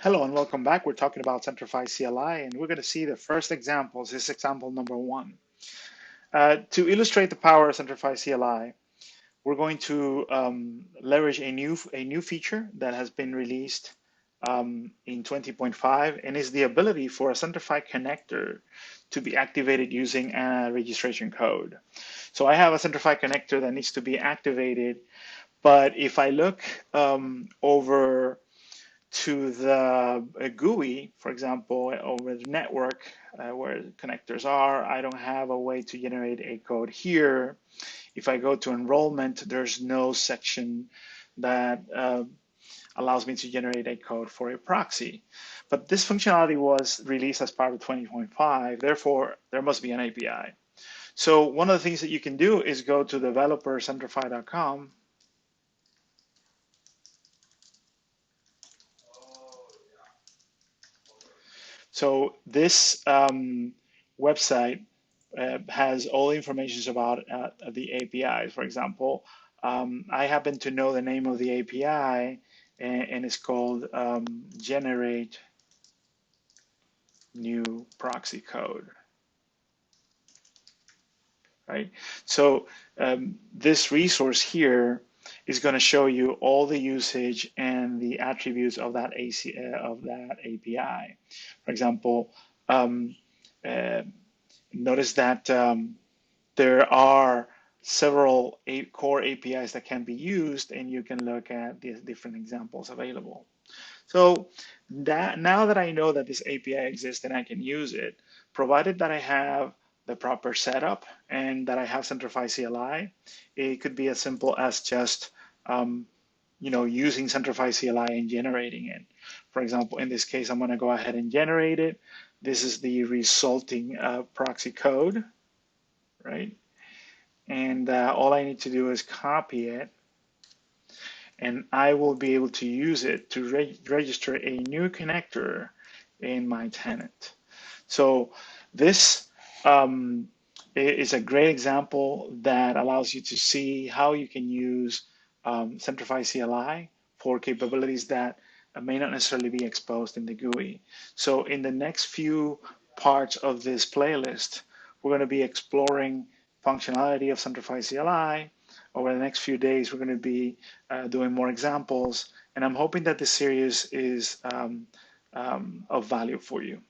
Hello and welcome back. We're talking about Centrify CLI, and we're going to see the first examples. This is example number one. To illustrate the power of Centrify CLI, we're going to leverage a new feature that has been released in 20.5, and is the ability for a Centrify Connector to be activated using a registration code. So I have a Centrify Connector that needs to be activated, but if I look over to the GUI, for example, over the network where the connectors are, I don't have a way to generate a code here. If I go to enrollment, there's no section that allows me to generate a code for a proxy. But this functionality was released as part of 20.5, therefore there must be an API. So one of the things that you can do is go to developer.centrify.com. So this website has all the information about the APIs. For example, I happen to know the name of the API, and it's called GenereateNewProxyCode. Right? So this resource here is going to show you all the usage and the attributes of that API. For example, notice that there are several core APIs that can be used, and you can look at the different examples available. So now that I know that this API exists and I can use it, provided that I have the proper setup and that I have Centrify CLI, it could be as simple as just using Centrify CLI and generating it. For example, in this case, I'm going to go ahead and generate it. This is the resulting proxy code, right? And all I need to do is copy it, and I will be able to use it to register a new connector in my tenant. So this is a great example that allows you to see how you can use Centrify CLI for capabilities that may not necessarily be exposed in the GUI. So in the next few parts of this playlist, we're going to be exploring functionality of Centrify CLI. Over the next few days, we're going to be doing more examples, and I'm hoping that this series is of value for you.